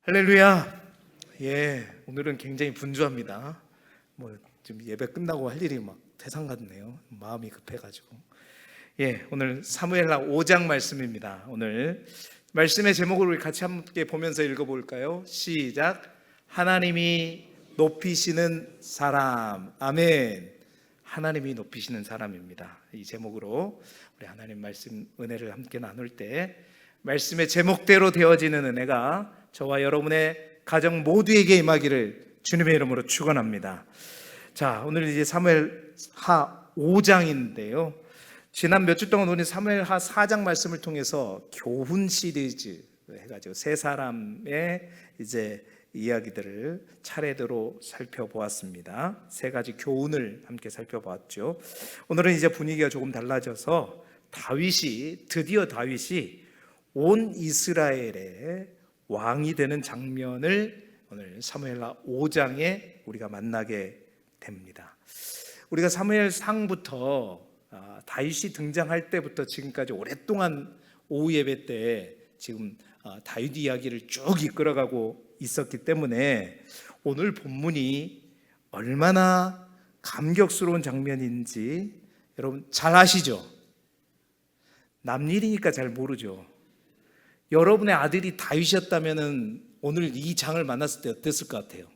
할렐루야. 오늘은 굉장히 분주합니다. 지금 예배 끝나고 할 일이 막 태산 같네요. 마음이 급해가지고. 오늘 사무엘하 5장 말씀입니다. 오늘 말씀의 제목을 우리 같이 함께 보면서 읽어볼까요? 시작. 하나님이 높이시는 사람. 아멘. 하나님이 높이시는 사람입니다. 이 제목으로 우리 하나님 말씀 은혜를 함께 나눌 때 말씀의 제목대로 되어지는 은혜가 저와 여러분의 가정 모두에게 임하기를 주님의 이름으로 축원합니다. 자, 오늘 이제 사무엘하 5장인데요. 지난 몇 주 동안 우리 사무엘하 4장 말씀을 통해서 교훈 시리즈 해가지고 세 사람의 이제 이야기들을 차례대로 살펴보았습니다. 세 가지 교훈을 함께 살펴보았죠. 오늘은 이제 분위기가 조금 달라져서 드디어 다윗이 온 이스라엘의 왕이 되는 장면을 오늘 사무엘하 5장에 우리가 만나게 됩니다. 우리가 사무엘상부터 다윗이 등장할 때부터 지금까지 오랫동안 오후 예배 때 지금 다윗 이야기를 쭉 이끌어가고 있었기 때문에 오늘 본문이 얼마나 감격스러운 장면인지 여러분 잘 아시죠? 남일이니까 잘 모르죠. 여러분의 아들이 다윗이었다면 오늘 이 장을 만났을 때 어땠을 것 같아요?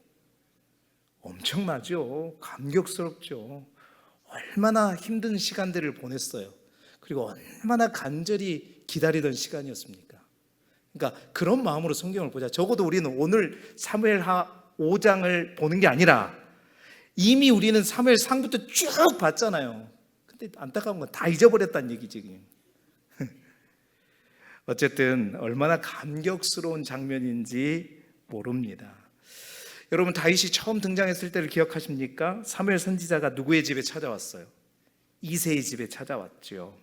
엄청나죠. 감격스럽죠. 얼마나 힘든 시간들을 보냈어요. 그리고 얼마나 간절히 기다리던 시간이었습니까? 그러니까 그런 마음으로 성경을 보자. 적어도 우리는 오늘 사무엘하 5장을 보는 게 아니라 이미 우리는 사무엘상부터 쭉 봤잖아요. 근데 안타까운 건 다 잊어버렸다는 얘기지. 어쨌든 얼마나 감격스러운 장면인지 모릅니다. 여러분, 다윗이 처음 등장했을 때를 기억하십니까? 사무엘 선지자가 누구의 집에 찾아왔어요? 이새의 집에 찾아왔죠.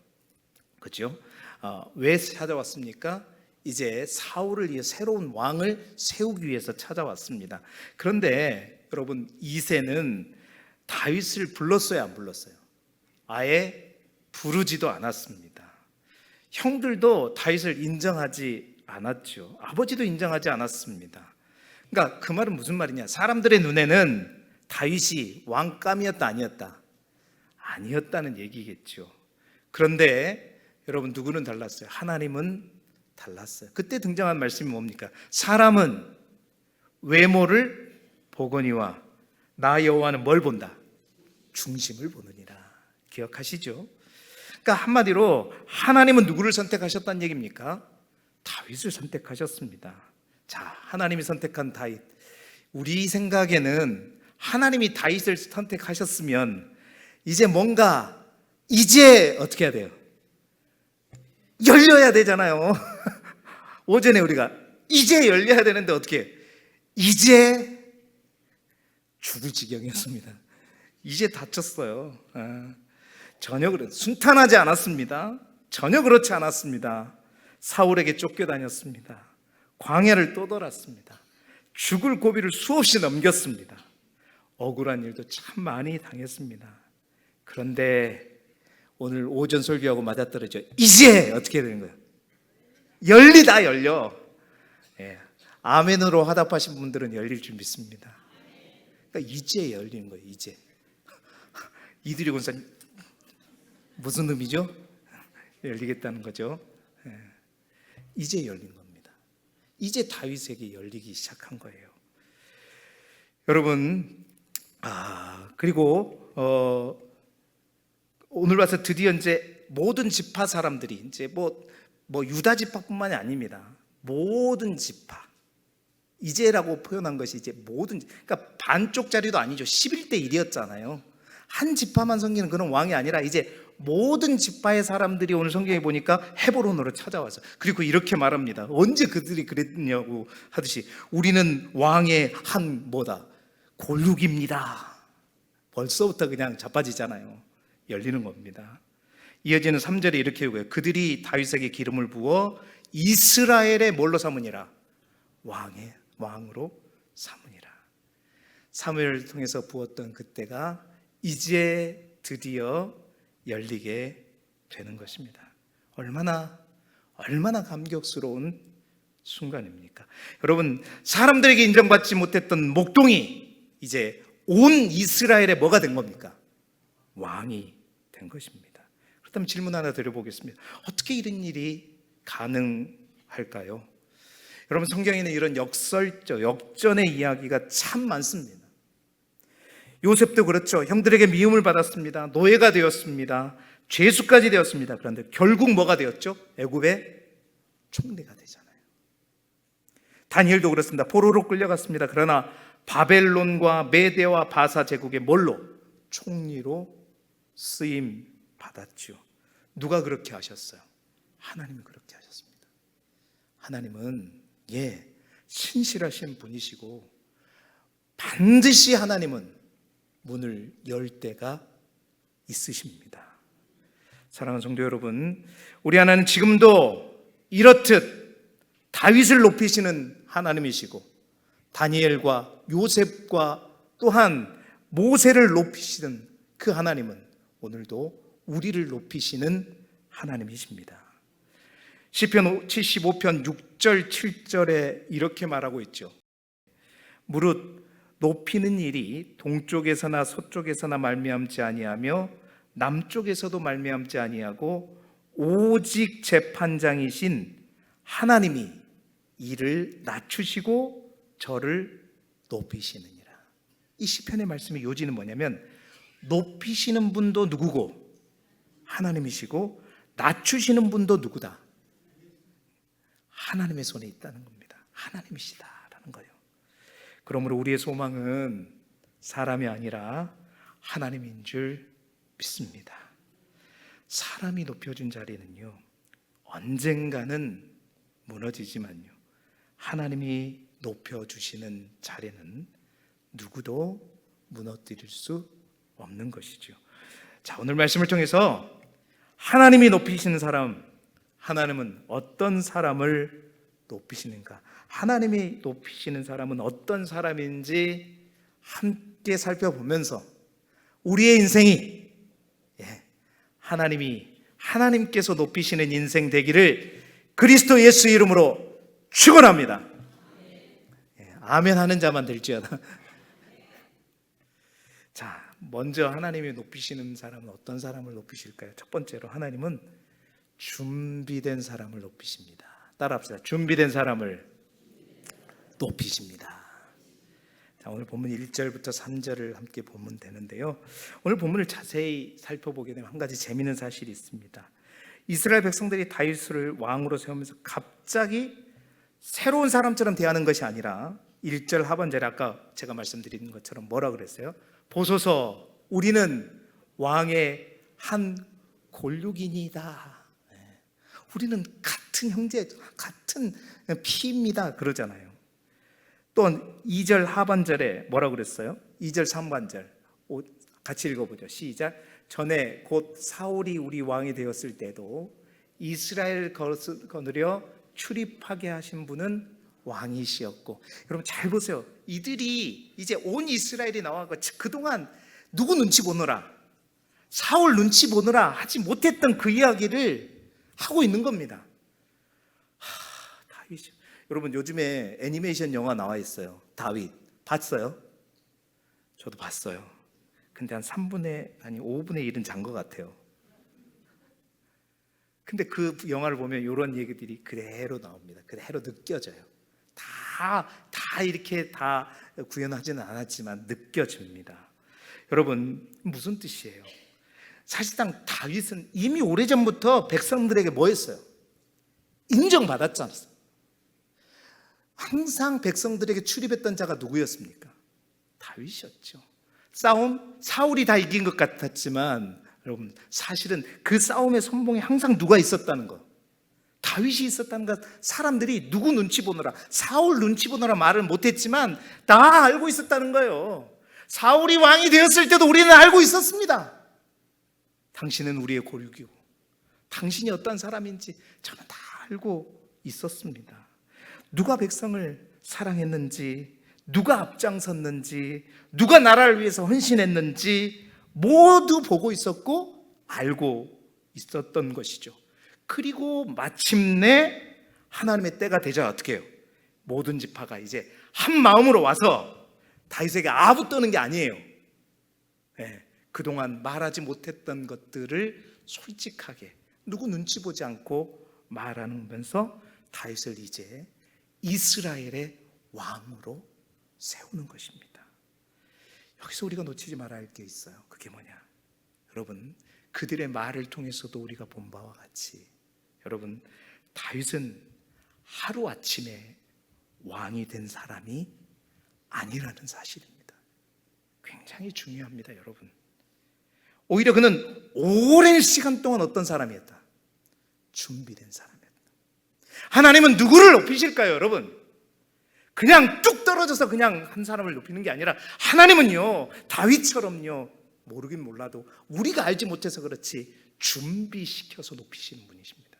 그렇죠? 왜 찾아왔습니까? 이제 사울을 위해 새로운 왕을 세우기 위해서 찾아왔습니다. 그런데 여러분, 이새는 다윗을 불렀어요, 안 불렀어요? 아예 부르지도 않았습니다. 형들도 다윗을 인정하지 않았죠. 아버지도 인정하지 않았습니다. 그러니까 그 말은 무슨 말이냐? 사람들의 눈에는 다윗이 왕감이었다, 아니었다? 아니었다는 얘기겠죠. 그런데 여러분, 누구는 달랐어요? 하나님은 달랐어요. 그때 등장한 말씀이 뭡니까? 사람은 외모를 보거니와 나 여호와는 뭘 본다? 중심을 보느니라. 기억하시죠? 그러니까 한마디로 하나님은 누구를 선택하셨다는 얘기입니까? 다윗을 선택하셨습니다. 자, 하나님이 선택한 다윗. 우리 생각에는 하나님이 다윗을 선택하셨으면 이제 뭔가 어떻게 해야 돼요? 열려야 되잖아요. 오전에 우리가 이제 열려야 되는데 어떻게 해요? 이제 죽을 지경이었습니다. 이제 다쳤어요. 전혀 순탄하지 않았습니다. 전혀 그렇지 않았습니다. 사울에게 쫓겨다녔습니다. 광야를 떠돌았습니다. 죽을 고비를 수없이 넘겼습니다. 억울한 일도 참 많이 당했습니다. 그런데 오늘 오전 설교하고 맞아떨어져 이제 어떻게 되는 거예요? 열려. 아멘으로 화답하신 분들은 열릴 줄 믿습니다. 그러니까 이제 열리는 거예요. 이제. 이들이 권사님 무슨 의미죠? 열리겠다는 거죠. 이제 열린 겁니다. 이제 다윗에게 열리기 시작한 거예요. 여러분, 그리고 오늘 와서 드디어 이제 모든 지파 사람들이 이제 뭐 유다 지파뿐만이 아닙니다. 모든 지파. 이제라고 표현한 것이 이제 그러니까 반쪽짜리도 아니죠. 11대 1이었잖아요. 한 지파만 섬기는 그런 왕이 아니라 이제 모든 지파의 사람들이 오늘 성경에 보니까 헤브론으로 찾아와서 그리고 이렇게 말합니다. 언제 그들이 그랬냐고 하듯이 우리는 왕의 한 골육입니다. 벌써부터 그냥 자빠지잖아요. 열리는 겁니다. 이어지는 3절에 이렇게 읽어요. 그들이 다윗에게 기름을 부어 이스라엘의 뭘로 삼으니라? 왕으로 삼으니라. 사무엘을 통해서 부었던 그때가 이제 드디어 열리게 되는 것입니다. 얼마나 감격스러운 순간입니까? 여러분, 사람들에게 인정받지 못했던 목동이 이제 온 이스라엘의 뭐가 된 겁니까? 왕이 된 것입니다. 그렇다면 질문 하나 드려보겠습니다. 어떻게 이런 일이 가능할까요? 여러분, 성경에는 이런 역전의 이야기가 참 많습니다. 요셉도 그렇죠. 형들에게 미움을 받았습니다. 노예가 되었습니다. 죄수까지 되었습니다. 그런데 결국 뭐가 되었죠? 애굽의 총리가 되잖아요. 다니엘도 그렇습니다. 포로로 끌려갔습니다. 그러나 바벨론과 메대와 바사 제국의 뭘로? 총리로 쓰임 받았죠. 누가 그렇게 하셨어요? 하나님이 그렇게 하셨습니다. 하나님은 신실하신 분이시고 반드시 하나님은 문을 열 때가 있으십니다. 사랑하는 성도 여러분, 우리 하나님은 지금도 이렇듯 다윗을 높이시는 하나님이시고 다니엘과 요셉과 또한 모세를 높이시는 그 하나님은 오늘도 우리를 높이시는 하나님이십니다. 시편 75편 6절 7절에 이렇게 말하고 있죠. 무릇 높이는 일이 동쪽에서나 서쪽에서나 말미암지 아니하며 남쪽에서도 말미암지 아니하고 오직 재판장이신 하나님이 이를 낮추시고 저를 높이시느니라. 이 시편의 말씀의 요지는 뭐냐면 높이시는 분도 누구고 하나님이시고 낮추시는 분도 누구다? 하나님의 손에 있다는 겁니다. 하나님이시다라는 거예요. 그러므로 우리의 소망은 사람이 아니라 하나님인 줄 믿습니다. 사람이 높여준 자리는요, 언젠가는 무너지지만요, 하나님이 높여주시는 자리는 누구도 무너뜨릴 수 없는 것이죠. 자, 오늘 말씀을 통해서 하나님이 높이시는 사람, 하나님은 어떤 사람을 높이시는가? 하나님이 높이시는 사람은 어떤 사람인지 함께 살펴보면서 우리의 인생이 하나님께서 높이시는 인생 되기를 그리스도 예수 이름으로 축원합니다. 아멘 하는 자만 될지어다. 자, 먼저 하나님이 높이시는 사람은 어떤 사람을 높이실까요? 첫 번째로 하나님은 준비된 사람을 높이십니다. 따라합시다. 준비된 사람을 높이십니다. 자, 오늘 본문 1절부터 3절을 함께 보면 되는데요, 오늘 본문을 자세히 살펴보게 되면 한 가지 재미있는 사실이 있습니다. 이스라엘 백성들이 다윗을 왕으로 세우면서 갑자기 새로운 사람처럼 대하는 것이 아니라 1절 하반절에 아까 제가 말씀드린 것처럼 뭐라 그랬어요? 보소서, 우리는 왕의 한 골육이니이다. 우리는 같은 형제, 같은 피입니다. 그러잖아요. 또 2절 하반절에 뭐라고 그랬어요? 2절 3반절 같이 읽어보죠. 시작. 전에 곧 사울이 우리 왕이 되었을 때도 이스라엘 거느려 출입하게 하신 분은 왕이시었고. 여러분 잘 보세요. 이들이 이제 온 이스라엘이 나와서 그동안 누구 눈치 보느라, 사울 눈치 보느라 하지 못했던 그 이야기를 하고 있는 겁니다. 다윗이, 여러분 요즘에 애니메이션 영화 나와 있어요. 다윗 봤어요? 저도 봤어요. 근데 한 5분의 1은 잔 것 같아요. 근데 그 영화를 보면 이런 얘기들이 그대로 나옵니다. 그대로 느껴져요. 다 이렇게 다 구현하지는 않았지만 느껴집니다. 여러분 무슨 뜻이에요? 사실상 다윗은 이미 오래전부터 백성들에게 뭐 했어요? 인정받았지 않았어요? 항상 백성들에게 출입했던 자가 누구였습니까? 다윗이었죠. 싸움, 사울이 다 이긴 것 같았지만 여러분 사실은 그 싸움의 선봉에 항상 누가 있었다는 거, 다윗이 있었다는 것. 사람들이 누구 눈치 보느라, 사울 눈치 보느라 말을 못했지만 다 알고 있었다는 거예요. 사울이 왕이 되었을 때도 우리는 알고 있었습니다. 당신은 우리의 고륙이고 당신이 어떤 사람인지 저는 다 알고 있었습니다. 누가 백성을 사랑했는지, 누가 앞장섰는지, 누가 나라를 위해서 헌신했는지 모두 보고 있었고 알고 있었던 것이죠. 그리고 마침내 하나님의 때가 되자 어떻게 해요? 모든 지파가 이제 한 마음으로 와서 다윗에게 아부 떠는 게 아니에요. 예, 그동안 말하지 못했던 것들을 솔직하게 누구 눈치 보지 않고 말하면서 다윗을 이제 이스라엘의 왕으로 세우는 것입니다. 여기서 우리가 놓치지 말아야 할 게 있어요. 그게 뭐냐? 여러분, 그들의 말을 통해서도 우리가 본 바와 같이 여러분, 다윗은 하루아침에 왕이 된 사람이 아니라는 사실입니다. 굉장히 중요합니다, 여러분. 오히려 그는 오랜 시간 동안 어떤 사람이었다? 준비된 사람이었다. 하나님은 누구를 높이실까요, 여러분? 그냥 뚝 떨어져서 그냥 한 사람을 높이는 게 아니라 하나님은요, 다윗처럼요, 모르긴 몰라도 우리가 알지 못해서 그렇지 준비시켜서 높이시는 분이십니다.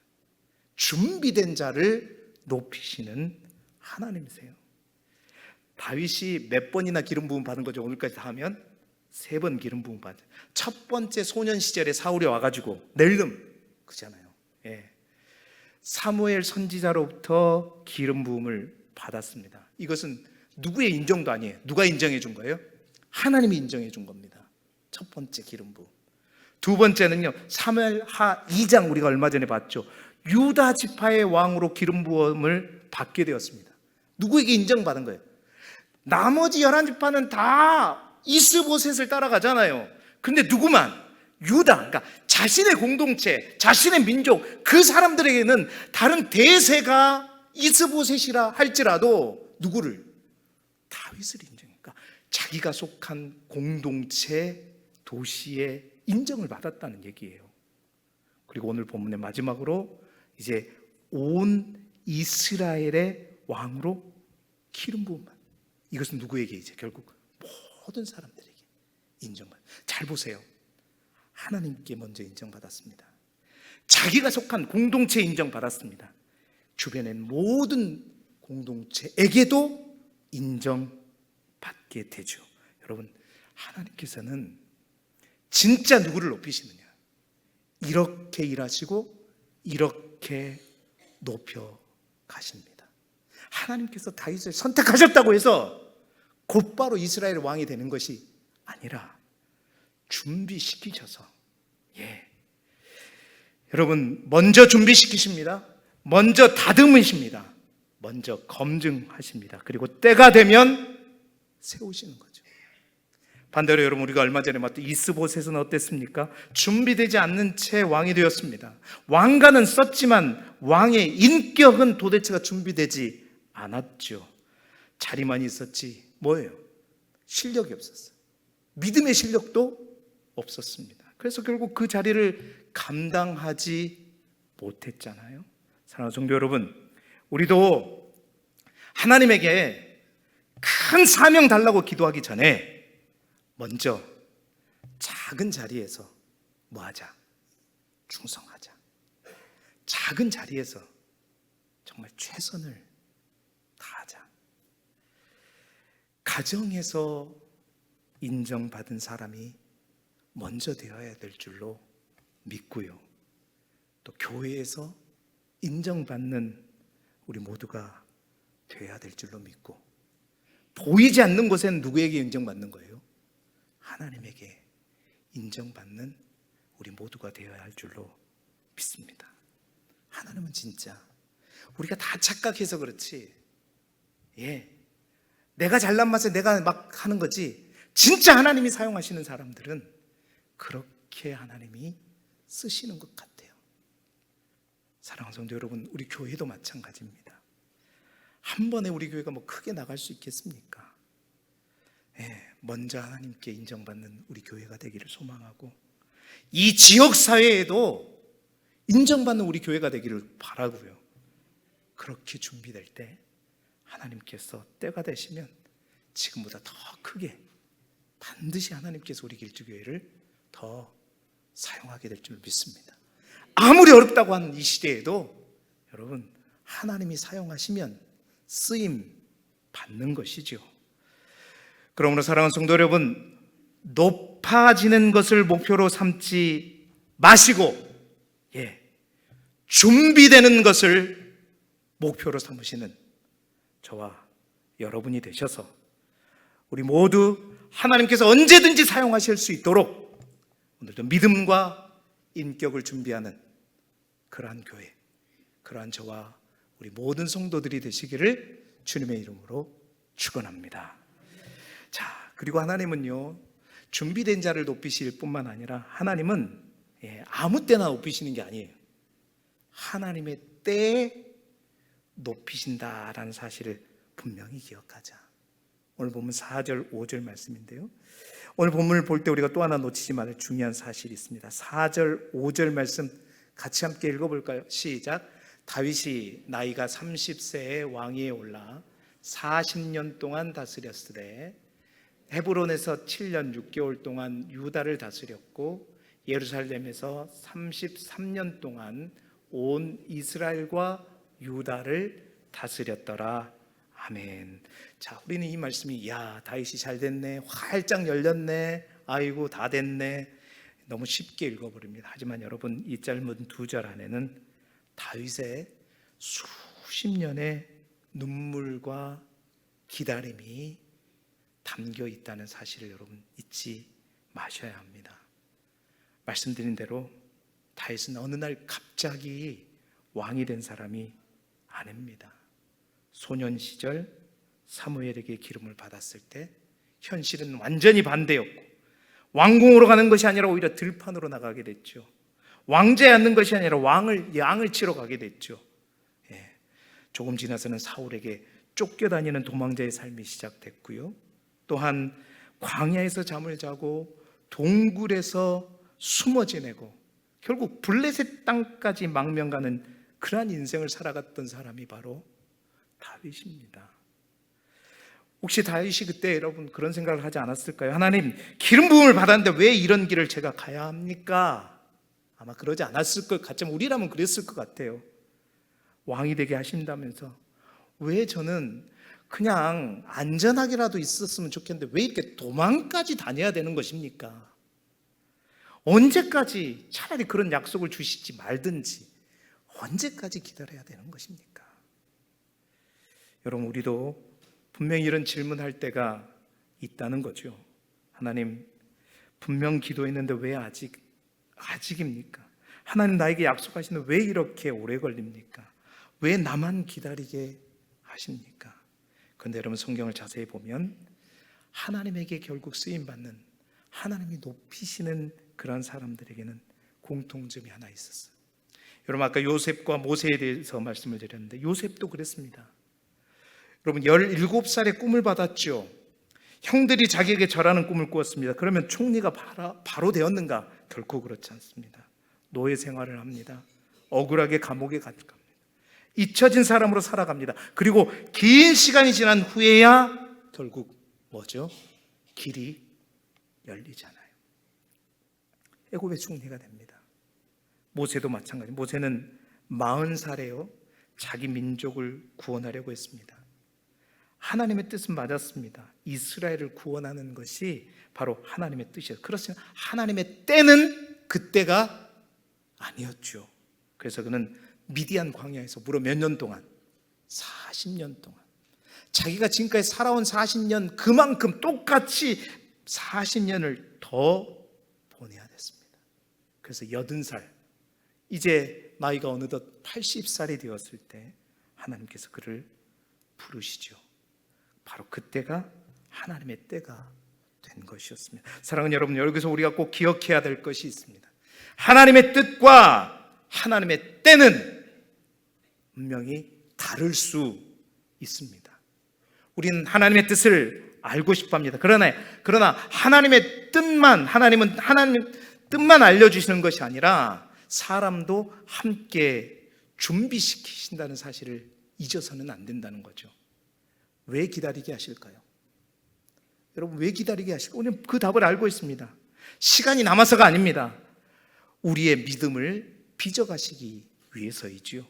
준비된 자를 높이시는 하나님이세요. 다윗이 몇 번이나 기름 부음 받은 거죠? 오늘까지 다 하면 3번 기름 부음 받아요. 첫 번째 소년 시절에 사울이 와가지고 낼름 그잖아요. 예. 사무엘 선지자로부터 기름 부음을 받았습니다. 이것은 누구의 인정도 아니에요. 누가 인정해 준 거예요? 하나님이 인정해 준 겁니다. 첫 번째 기름 부음. 두 번째는요, 사무엘하 2장 우리가 얼마 전에 봤죠. 유다 지파의 왕으로 기름 부음을 받게 되었습니다. 누구에게 인정받은 거예요? 나머지 11지파는 다 이스보셋을 따라가잖아요. 근데 누구만? 유다, 그러니까 자신의 공동체, 자신의 민족, 그 사람들에게는 다른 대세가 이스보셋이라 할지라도 누구를? 다윗을 인정하니까 자기가 속한 공동체, 도시의 인정을 받았다는 얘기예요. 그리고 오늘 본문의 마지막으로 이제 온 이스라엘의 왕으로 기름 부음만. 이것은 누구에게 이제 결국 모든 사람들에게 인정받. 잘 보세요. 하나님께 먼저 인정받았습니다. 자기가 속한 공동체에 인정받았습니다. 주변의 모든 공동체에게도 인정받게 되죠. 여러분, 하나님께서는 진짜 누구를 높이시느냐? 이렇게 일하시고 이렇게 높여 가십니다. 하나님께서 다윗을 선택하셨다고 해서 곧바로 이스라엘 왕이 되는 것이 아니라 준비시키셔서, 여러분, 먼저 준비시키십니다. 먼저 다듬으십니다. 먼저 검증하십니다. 그리고 때가 되면 세우시는 거죠. 반대로 여러분, 우리가 얼마 전에 봤던 이스보셋은 어땠습니까? 준비되지 않는 채 왕이 되었습니다. 왕관은 썼지만 왕의 인격은 도대체가 준비되지 않았죠. 자리만 있었지 뭐예요? 실력이 없었어요. 믿음의 실력도 없었습니다. 그래서 결국 그 자리를 감당하지 못했잖아요. 사랑하는 성도 여러분, 우리도 하나님에게 큰 사명 달라고 기도하기 전에 먼저 작은 자리에서 뭐하자? 충성하자. 작은 자리에서 정말 최선을 다하자. 가정에서 인정받은 사람이 먼저 되어야 될 줄로 믿고요. 또 교회에서 인정받는 우리 모두가 되어야 될 줄로 믿고, 보이지 않는 곳에는 누구에게 인정받는 거예요? 하나님에게 인정받는 우리 모두가 되어야 할 줄로 믿습니다. 하나님은 진짜 우리가 다 착각해서 그렇지, 내가 잘난 맛에 내가 막 하는 거지, 진짜 하나님이 사용하시는 사람들은 그렇게 하나님이 쓰시는 것 같아요. 사랑하는 성도 여러분, 우리 교회도 마찬가지입니다. 한 번에 우리 교회가 뭐 크게 나갈 수 있겠습니까? 먼저 하나님께 인정받는 우리 교회가 되기를 소망하고, 이 지역 사회에도 인정받는 우리 교회가 되기를 바라고요. 그렇게 준비될 때 하나님께서 때가 되시면 지금보다 더 크게 반드시 하나님께서 우리 길주교회를 더 사용하게 될 줄 믿습니다. 아무리 어렵다고 하는 이 시대에도 여러분, 하나님이 사용하시면 쓰임 받는 것이죠. 그러므로 사랑하는 성도 여러분, 높아지는 것을 목표로 삼지 마시고 준비되는 것을 목표로 삼으시는 저와 여러분이 되셔서 우리 모두 하나님께서 언제든지 사용하실 수 있도록 오늘도 믿음과 인격을 준비하는 그러한 교회, 그러한 저와 우리 모든 성도들이 되시기를 주님의 이름으로 축원합니다. 자, 그리고 하나님은요, 준비된 자를 높이실 뿐만 아니라 하나님은 아무 때나 높이시는 게 아니에요. 하나님의 때에 높이신다라는 사실을 분명히 기억하자. 오늘 보면 4절, 5절 말씀인데요, 오늘 본문을 볼 때 우리가 또 하나 놓치지 말을 중요한 사실이 있습니다. 4절, 5절 말씀 같이 함께 읽어볼까요? 시작. 다윗이 나이가 30세에 왕위에 올라 40년 동안 다스렸으되 헤브론에서 7년 6개월 동안 유다를 다스렸고 예루살렘에서 33년 동안 온 이스라엘과 유다를 다스렸더라. 아멘. 자, 우리는 이 말씀이 야, 다윗이 잘 됐네, 활짝 열렸네, 아이고 다 됐네, 너무 쉽게 읽어버립니다. 하지만 여러분, 이 짧은 2절 안에는 다윗의 수십 년의 눈물과 기다림이 담겨 있다는 사실을 여러분 잊지 마셔야 합니다. 말씀드린 대로 다윗은 어느 날 갑자기 왕이 된 사람이 아닙니다. 소년 시절 사무엘에게 기름을 받았을 때 현실은 완전히 반대였고 왕궁으로 가는 것이 아니라 오히려 들판으로 나가게 됐죠. 왕제에 앉는 것이 아니라 양을 치러 가게 됐죠. 조금 지나서는 사울에게 쫓겨다니는 도망자의 삶이 시작됐고요. 또한 광야에서 잠을 자고 동굴에서 숨어 지내고 결국 블레셋 땅까지 망명가는 그러한 인생을 살아갔던 사람이 바로 다윗입니다. 혹시 다윗이 그때 여러분 그런 생각을 하지 않았을까요? 하나님, 기름 부음을 받았는데 왜 이런 길을 제가 가야 합니까? 아마 그러지 않았을 것 같지만 우리라면 그랬을 것 같아요. 왕이 되게 하신다면서 왜 저는 그냥 안전하게라도 있었으면 좋겠는데 왜 이렇게 도망까지 다녀야 되는 것입니까? 언제까지 차라리 그런 약속을 주시지 말든지 언제까지 기다려야 되는 것입니까? 여러분, 우리도 분명히 이런 질문할 때가 있다는 거죠. 하나님, 분명 기도했는데 왜 아직입니까? 하나님, 나에게 약속하시는데 왜 이렇게 오래 걸립니까? 왜 나만 기다리게 하십니까? 그런데 여러분, 성경을 자세히 보면 하나님에게 결국 쓰임받는, 하나님이 높이시는 그런 사람들에게는 공통점이 하나 있었어요. 여러분, 아까 요셉과 모세에 대해서 말씀을 드렸는데 요셉도 그랬습니다. 여러분, 17살에 꿈을 받았죠. 형들이 자기에게 절하는 꿈을 꾸었습니다. 그러면 총리가 바로 되었는가? 결코 그렇지 않습니다. 노예 생활을 합니다. 억울하게 감옥에 갑니다. 잊혀진 사람으로 살아갑니다. 그리고 긴 시간이 지난 후에야 결국 뭐죠? 길이 열리잖아요. 애굽의 총리가 됩니다. 모세도 마찬가지. 모세는 40살에요 자기 민족을 구원하려고 했습니다. 하나님의 뜻은 맞았습니다. 이스라엘을 구원하는 것이 바로 하나님의 뜻이었어요. 그렇지만 하나님의 때는 그때가 아니었죠. 그래서 그는 미디안 광야에서 무려 몇 년 동안, 40년 동안 자기가 지금까지 살아온 40년 그만큼 똑같이 40년을 더 보내야 됐습니다. 그래서 80살, 이제 나이가 어느덧 80살이 되었을 때 하나님께서 그를 부르시죠. 바로 그때가 하나님의 때가 된 것이었습니다. 사랑하는 여러분, 여기서 우리가 꼭 기억해야 될 것이 있습니다. 하나님의 뜻과 하나님의 때는 분명히 다를 수 있습니다. 우리는 하나님의 뜻을 알고 싶어 합니다. 그러나 하나님의 뜻만, 하나님은 하나님의 뜻만 알려주시는 것이 아니라 사람도 함께 준비시키신다는 사실을 잊어서는 안 된다는 거죠. 왜 기다리게 하실까요? 여러분, 왜 기다리게 하실까요? 우리는 그 답을 알고 있습니다. 시간이 남아서가 아닙니다. 우리의 믿음을 빚어가시기 위해서이지요.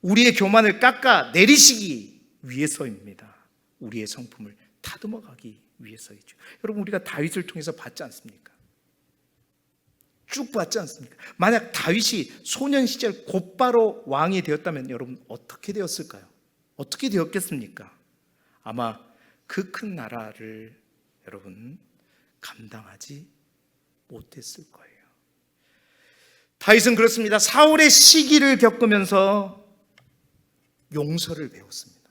우리의 교만을 깎아 내리시기 위해서입니다. 우리의 성품을 다듬어 가기 위해서이죠. 여러분, 우리가 다윗을 통해서 봤지 않습니까? 쭉 봤지 않습니까? 만약 다윗이 소년 시절 곧바로 왕이 되었다면 여러분 어떻게 되었을까요? 어떻게 되었겠습니까? 아마 그 큰 나라를 여러분 감당하지 못했을 거예요. 다윗은 그렇습니다. 사울의 시기를 겪으면서 용서를 배웠습니다.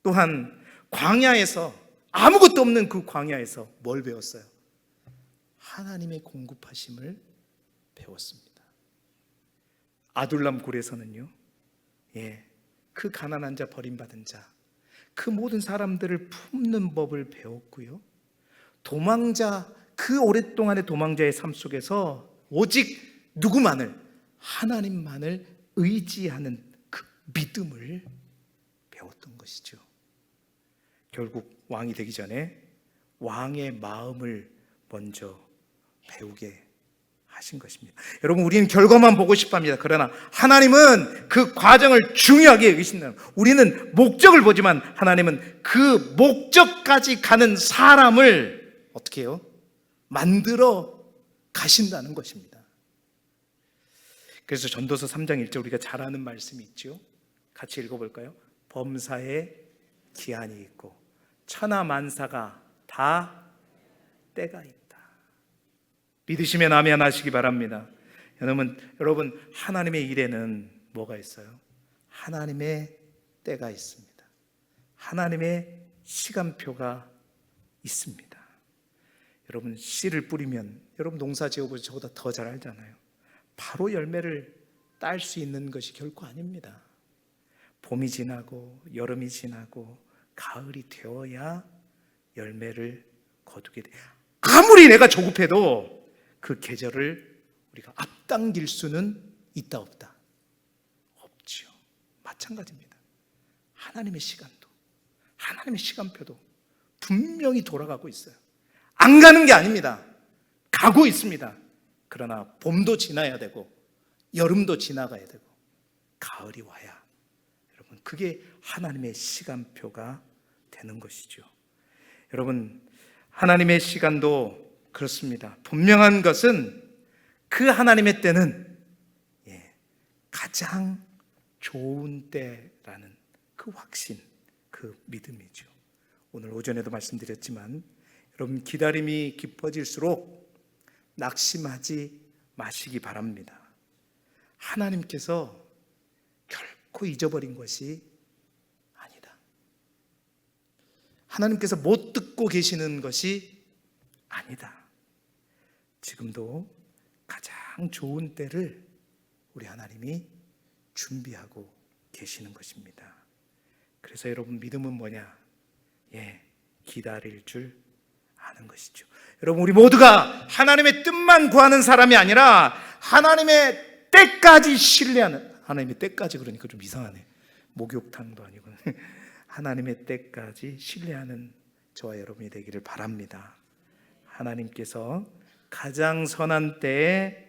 또한 광야에서, 아무것도 없는 그 광야에서 뭘 배웠어요? 하나님의 공급하심을 배웠습니다. 아둘람 굴에서는요, 그 가난한 자, 버림받은 자, 그 모든 사람들을 품는 법을 배웠고요, 도망자, 그 오랫동안의 도망자의 삶 속에서 오직 누구만을, 하나님만을 의지하는 그 믿음을 배웠던 것이죠. 결국 왕이 되기 전에 왕의 마음을 먼저 배우게 하신 것입니다. 여러분, 우리는 결과만 보고 싶어합니다. 그러나 하나님은 그 과정을 중요하게 여기신다. 우리는 목적을 보지만 하나님은 그 목적까지 가는 사람을 어떻게 해요? 만들어 가신다는 것입니다. 그래서 전도서 3장 1절 우리가 잘 아는 말씀이 있죠. 같이 읽어볼까요? 범사에 기한이 있고 천하 만사가 다 때가 있다. 믿으시면 아멘 하시기 바랍니다. 여러분 하나님의 일에는 뭐가 있어요? 하나님의 때가 있습니다. 하나님의 시간표가 있습니다. 여러분 씨를 뿌리면, 여러분 농사 지어보지 저보다 더 잘 알잖아요. 바로 열매를 딸 수 있는 것이 결코 아닙니다. 봄이 지나고 여름이 지나고 가을이 되어야 열매를 거두게 돼요. 아무리 내가 조급해도 그 계절을 우리가 앞당길 수는 있다 없다? 없지요. 마찬가지입니다. 하나님의 시간도, 하나님의 시간표도 분명히 돌아가고 있어요. 안 가는 게 아닙니다. 가고 있습니다. 그러나 봄도 지나야 되고 여름도 지나가야 되고 가을이 와야, 여러분, 그게 하나님의 시간표가 되는 것이죠. 여러분, 하나님의 시간도 그렇습니다. 분명한 것은 그 하나님의 때는 가장 좋은 때라는 그 확신, 그 믿음이죠. 오늘 오전에도 말씀드렸지만 여러분, 기다림이 깊어질수록 낙심하지 마시기 바랍니다. 하나님께서 결코 잊어버린 것이 아니다. 하나님께서 못 듣고 계시는 것이 아니다. 지금도 가장 좋은 때를 우리 하나님이 준비하고 계시는 것입니다. 그래서 여러분, 믿음은 뭐냐? 기다릴 줄 아는 것이죠. 여러분, 우리 모두가 하나님의 뜻만 구하는 사람이 아니라 하나님의 때까지 신뢰하는, 하나님의 때까지 그러니까 좀 이상하네. 목욕탕도 아니고 하나님의 때까지 신뢰하는 저와 여러분이 되기를 바랍니다. 하나님께서 가장 선한 때에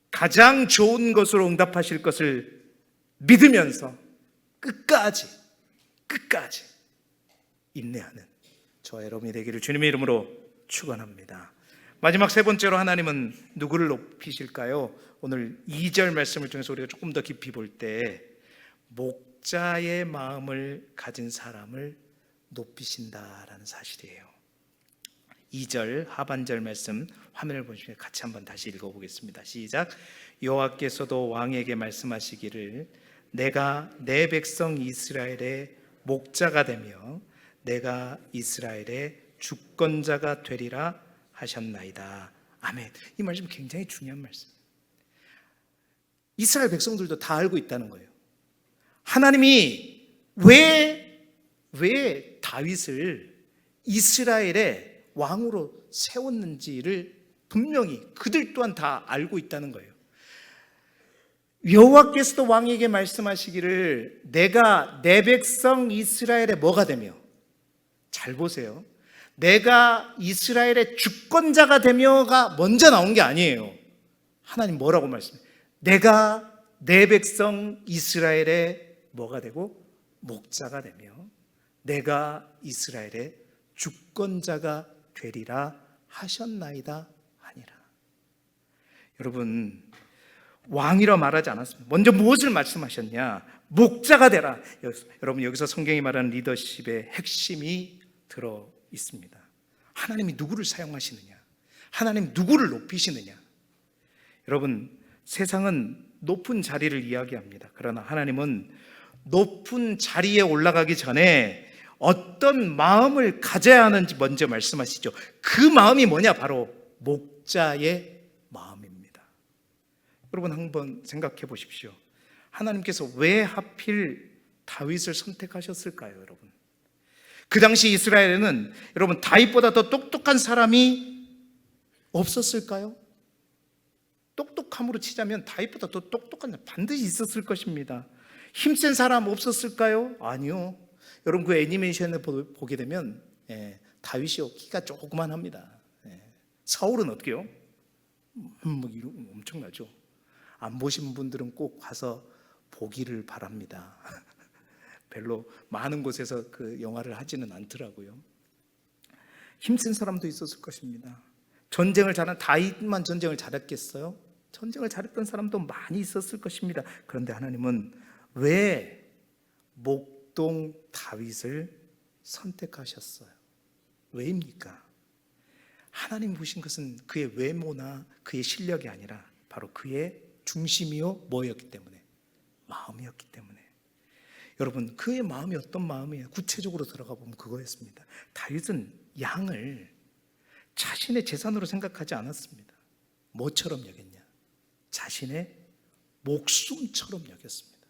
가장 좋은 것으로 응답하실 것을 믿으면서 끝까지 인내하는 저와 여러분이 되기를 주님의 이름으로 축원합니다. 마지막 세 번째로 하나님은 누구를 높이실까요? 오늘 2절 말씀을 통해서 우리가 조금 더 깊이 볼 때 목자의 마음을 가진 사람을 높이신다라는 사실이에요. 2절 하반절 말씀 화면을 보시면 같이 한번 다시 읽어보겠습니다. 시작. 여호와께서도 왕에게 말씀하시기를 내가 내 백성 이스라엘의 목자가 되며 내가 이스라엘의 주권자가 되리라 하셨나이다. 아멘. 이 말씀 굉장히 중요한 말씀. 이스라엘 백성들도 다 알고 있다는 거예요. 하나님이 왜 다윗을 이스라엘의 왕으로 세웠는지를 분명히 그들 또한 다 알고 있다는 거예요. 여호와께서도 왕에게 말씀하시기를 내가 내 백성 이스라엘의 뭐가 되며, 잘 보세요, 내가 이스라엘의 주권자가 되며가 먼저 나온 게 아니에요. 하나님 뭐라고 말씀해요? 내가 내 백성 이스라엘의 뭐가 되고 목자가 되며 내가 이스라엘의 주권자가 되리라 하셨나이다 하니라. 여러분, 왕이라 말하지 않았습니다. 먼저 무엇을 말씀하셨냐? 목자가 되라. 여러분, 여기서 성경이 말하는 리더십의 핵심이 들어 있습니다. 하나님이 누구를 사용하시느냐? 하나님 누구를 높이시느냐? 여러분, 세상은 높은 자리를 이야기합니다. 그러나 하나님은 높은 자리에 올라가기 전에 어떤 마음을 가져야 하는지 먼저 말씀하시죠. 그 마음이 뭐냐? 바로 목자의 마음입니다. 여러분, 한번 생각해 보십시오. 하나님께서 왜 하필 다윗을 선택하셨을까요, 여러분? 그 당시 이스라엘에는 여러분, 다윗보다 더 똑똑한 사람이 없었을까요? 똑똑함으로 치자면 다윗보다 더 똑똑한 사람 반드시 있었을 것입니다. 힘센 사람 없었을까요? 아니요. 여러분, 그 애니메이션을 보게 되면 다윗이 키가 조그만합니다. 사울은 어떻게요? 엄청나죠. 안 보신 분들은 꼭 가서 보기를 바랍니다. 별로 많은 곳에서 그 영화를 하지는 않더라고요. 힘센 사람도 있었을 것입니다. 전쟁을 잘한 다윗만 전쟁을 잘했겠어요? 전쟁을 잘했던 사람도 많이 있었을 것입니다. 그런데 하나님은 왜 목동 다윗을 선택하셨어요? 왜입니까? 하나님 보신 것은 그의 외모나 그의 실력이 아니라 바로 그의 중심이요 뭐였기 때문에? 마음이었기 때문에. 여러분, 그의 마음이 어떤 마음이에요? 구체적으로 들어가 보면 그거였습니다. 다윗은 양을 자신의 재산으로 생각하지 않았습니다. 뭐처럼 여겼냐? 자신의 목숨처럼 여겼습니다.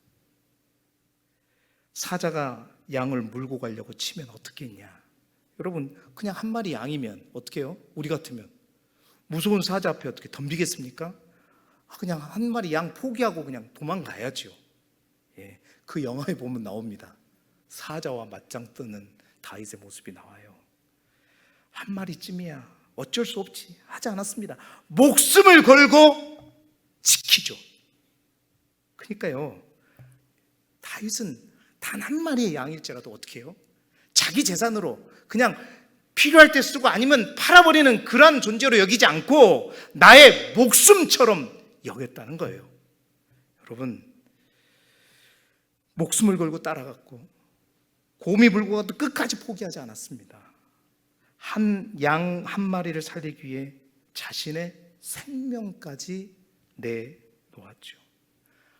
사자가 양을 물고 가려고 치면 어떻게 했냐? 여러분, 그냥 한 마리 양이면 어떻게 해요? 우리 같으면 무서운 사자 앞에 어떻게 덤비겠습니까? 그냥 한 마리 양 포기하고 그냥 도망가야죠. 그 영화에 보면 나옵니다. 사자와 맞짱 뜨는 다윗의 모습이 나와요. 한 마리쯤이야 어쩔 수 없지 하지 않았습니다. 목숨을 걸고 지키죠. 그러니까요, 다윗은 단 한 마리의 양일지라도 어떻게 해요? 자기 재산으로 그냥 필요할 때 쓰고 아니면 팔아버리는 그런 존재로 여기지 않고 나의 목숨처럼 여겼다는 거예요. 여러분, 목숨을 걸고 따라갔고 곰이 물고 가도 끝까지 포기하지 않았습니다. 한 양 한 마리를 살리기 위해 자신의 생명까지 내놓았죠.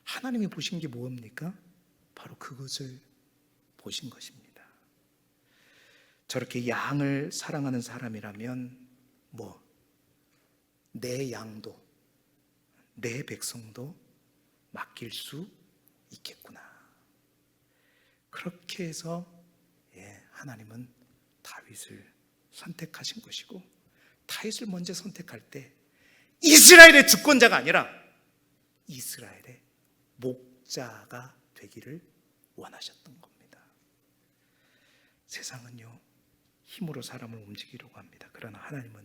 하나님이 보신 게 뭡니까? 바로 그것을 보신 것입니다. 저렇게 양을 사랑하는 사람이라면 내 양도 내 백성도 맡길 수 있겠구나. 그렇게 해서 하나님은 다윗을 선택하신 것이고, 다윗을 먼저 선택할 때 이스라엘의 주권자가 아니라 이스라엘의 목자가 되기를 원하셨던 겁니다. 세상은요, 힘으로 사람을 움직이려고 합니다. 그러나 하나님은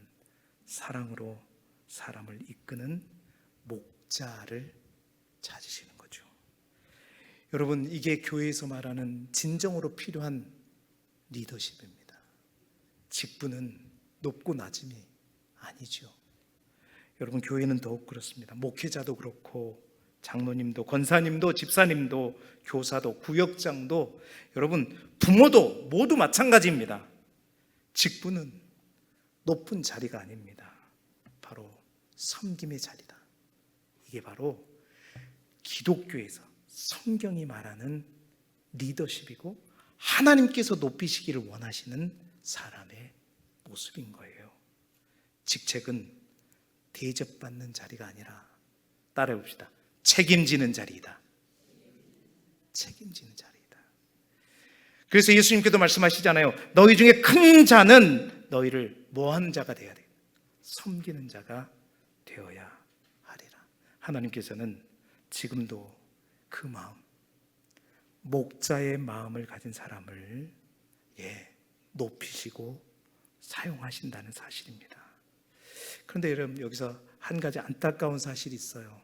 사랑으로 사람을 이끄는 목자를 찾으시는 거죠. 여러분, 이게 교회에서 말하는 진정으로 필요한 리더십입니다. 직분은 높고 낮음이 아니죠. 여러분, 교회는 더욱 그렇습니다. 목회자도 그렇고 장로님도 권사님도 집사님도 교사도 구역장도 여러분 부모도 모두 마찬가지입니다. 직분은 높은 자리가 아닙니다. 바로 섬김의 자리다. 이게 바로 기독교에서 성경이 말하는 리더십이고 하나님께서 높이시기를 원하시는 사람의 모습인 거예요. 직책은 대접받는 자리가 아니라, 따라해 봅시다, 책임지는 자리이다. 책임지는 자리이다. 그래서 예수님께도 말씀하시잖아요. 너희 중에 큰 자는 너희를 뭐하는 자가 되어야 돼? 섬기는 자가 되어야 하리라. 하나님께서는 지금도 그 마음, 목자의 마음을 가진 사람을 높이시고 사용하신다는 사실입니다. 그런데 여러분, 여기서 한 가지 안타까운 사실이 있어요.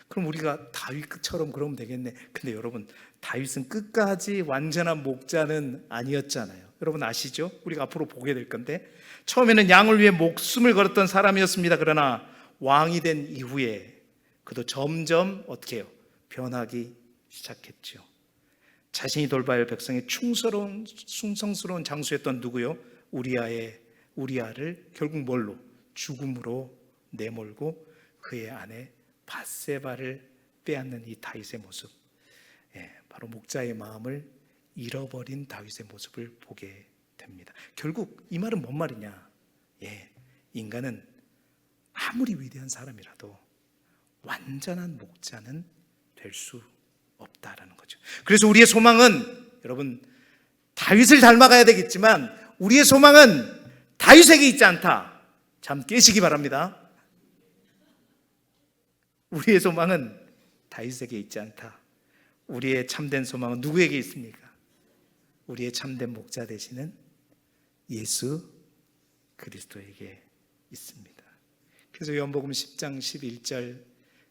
그럼 우리가 다윗처럼 그러면 되겠네. 근데 여러분, 다윗은 끝까지 완전한 목자는 아니었잖아요. 여러분 아시죠? 우리가 앞으로 보게 될 건데, 처음에는 양을 위해 목숨을 걸었던 사람이었습니다. 그러나 왕이 된 이후에 그도 점점 어떻게 해요? 변하기 시작했죠. 자신이 돌봐야 할 백성의 충성스러운 장수였던 누구요? 우리아를 결국 뭘로? 죽음으로 내몰고 그의 아내 밧세바를 빼앗는 이 다윗의 모습, 바로 목자의 마음을 잃어버린 다윗의 모습을 보게 됩니다. 결국 이 말은 뭔 말이냐? 인간은 아무리 위대한 사람이라도 완전한 목자는 될 수 없다라는 거죠. 그래서 우리의 소망은, 여러분, 다윗을 닮아가야 되겠지만 우리의 소망은 다윗에게 있지 않다. 잠 깨시기 바랍니다. 우리의 소망은 다윗에게 있지 않다. 우리의 참된 소망은 누구에게 있습니까? 우리의 참된 목자 되시는 예수 그리스도에게 있습니다. 그래서 요한복음 10장 11절,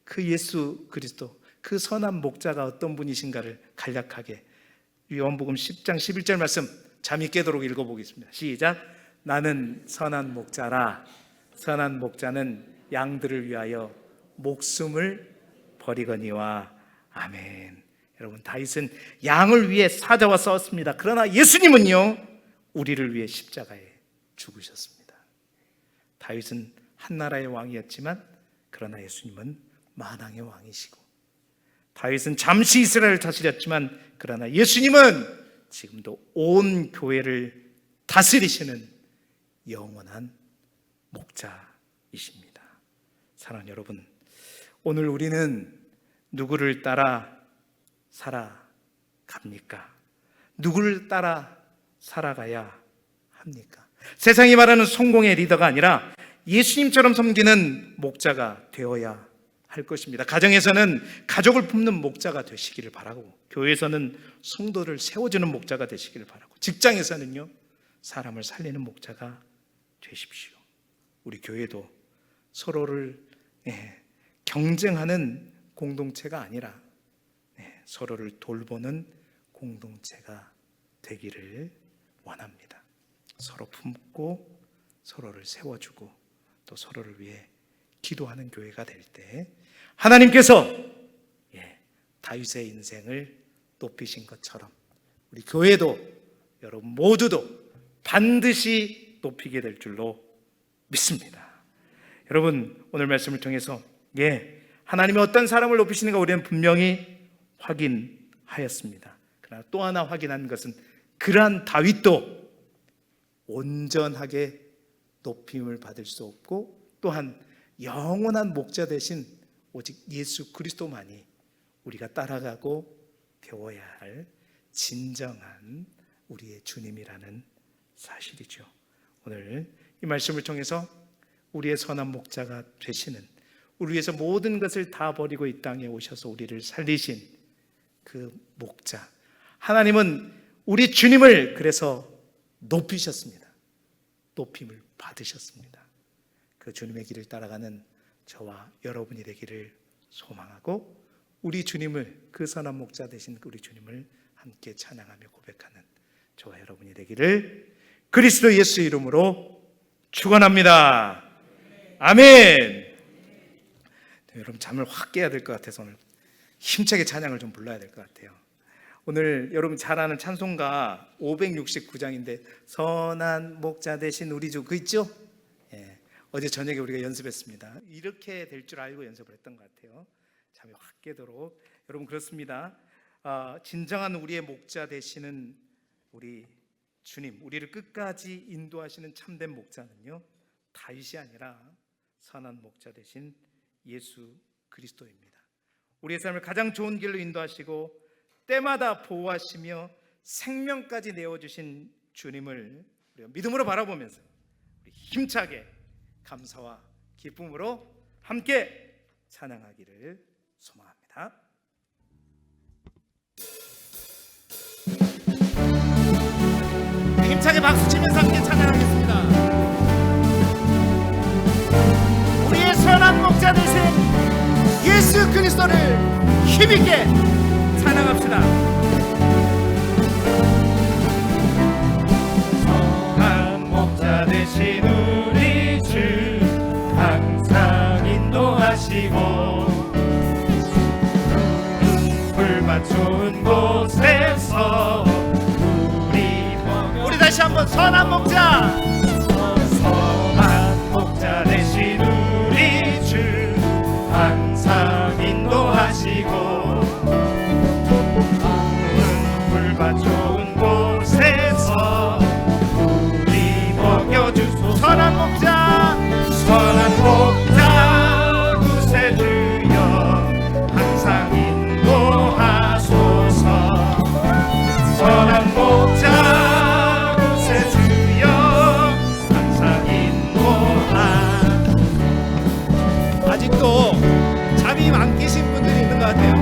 그 예수 그리스도, 그 선한 목자가 어떤 분이신가를 간략하게 요한복음 10장 11절 말씀 잠이 깨도록 읽어보겠습니다. 시작. 나는 선한 목자라. 선한 목자는 양들을 위하여 목숨을 버리거니와. 아멘. 여러분, 다윗은 양을 위해 사자와 싸웠습니다. 그러나 예수님은요, 우리를 위해 십자가에 죽으셨습니다. 다윗은 한 나라의 왕이었지만 그러나 예수님은 만왕의 왕이시고, 다윗은 잠시 이스라엘을 다스렸지만 그러나 예수님은 지금도 온 교회를 다스리시는 영원한 목자이십니다. 사랑하는 여러분, 오늘 우리는 누구를 따라 살아갑니까? 누구를 따라 살아가야 합니까? 세상이 말하는 성공의 리더가 아니라 예수님처럼 섬기는 목자가 되어야 할 것입니다. 가정에서는 가족을 품는 목자가 되시기를 바라고, 교회에서는 성도를 세워주는 목자가 되시기를 바라고, 직장에서는요, 사람을 살리는 목자가 되십시오. 우리 교회도 서로를 경쟁하는 공동체가 아니라 서로를 돌보는 공동체가 되기를 원합니다. 서로 품고 서로를 세워주고 또 서로를 위해 기도하는 교회가 될 때 하나님께서 다윗의 인생을 높이신 것처럼 우리 교회도, 여러분 모두도 반드시 높이게 될 줄로 믿습니다. 여러분, 오늘 말씀을 통해서 하나님이 어떤 사람을 높이시는가 우리는 분명히 확인하였습니다. 그러나 또 하나 확인한 것은 그러한 다윗도 온전하게 높임을 받을 수 없고, 또한 영원한 목자 되신 오직 예수 그리스도만이 우리가 따라가고 배워야 할 진정한 우리의 주님이라는 사실이죠. 오늘 이 말씀을 통해서 우리의 선한 목자가 되시는, 우리 위해서 모든 것을 다 버리고 이 땅에 오셔서 우리를 살리신 그 목자, 하나님은 우리 주님을 그래서 높이셨습니다. 높임을 받으셨습니다. 그 주님의 길을 따라가는 저와 여러분이 되기를 소망하고, 우리 주님을, 그 선한 목자 되신 우리 주님을 함께 찬양하며 고백하는 저와 여러분이 되기를 그리스도 예수 이름으로 축원합니다. 아멘. 여러분, 잠을 확 깨야 될 것 같아서 오늘 힘차게 찬양을 좀 불러야 될 것 같아요. 오늘 여러분 잘 아는 찬송가 569장인데 선한 목자 되신 우리 주, 그 있죠? 어제 저녁에 우리가 연습했습니다. 이렇게 될 줄 알고 연습을 했던 것 같아요. 잠이 확 깨도록. 여러분, 그렇습니다. 진정한 우리의 목자 되시는 우리 주님, 우리를 끝까지 인도하시는 참된 목자는요, 다윗이 아니라 선한 목자 되신 예수 그리스도입니다. 우리의 삶을 가장 좋은 길로 인도하시고 때마다 보호하시며 생명까지 내어주신 주님을 우리가 믿음으로 바라보면서 우리 힘차게 감사와 기쁨으로 함께 찬양하기를 소망합니다. 힘차게 박수치면서 함께 찬양하겠습니다. 우리의 선한 목자 되신 예수 그리스도를 힘있게 찬양합시다. 선한 목자 되신 우리 주, 항상 선한 목자, 선한 목자 되신 우리 주 항상 인도하시고 푸른 좋은 곳에서 우리 먹여주소. 선한 목자, 선한 목자 구세주여 항상 인도하소서. 선한 목자 구세주여 항상 인도하. 아직도 잠이 안 깨신 분들이 있는 것 같아요.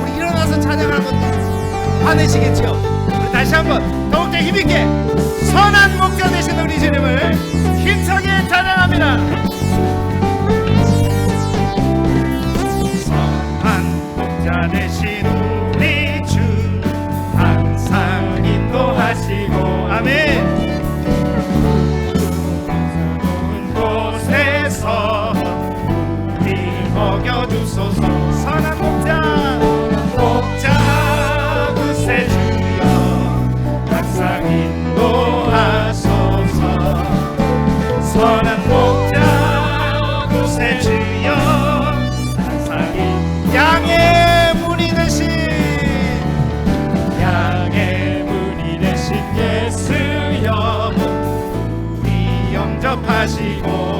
우리 일어나서 찬양하는 것도 화내시겠죠? 우리 다시 한번 더욱더 힘있게 선한 목자 되신 우리 주님을 힘차게 찬양합니다. 선한 목자 되신 우리 주 항상 인도하시고 아멘. 좋은 곳에서 우리 먹여주소서. 선한 목자, 목자 구세주여 항상 인도하소서. 선한 목자 구세주여 항상 양의 문이 되신 예수여 우리 영접하시고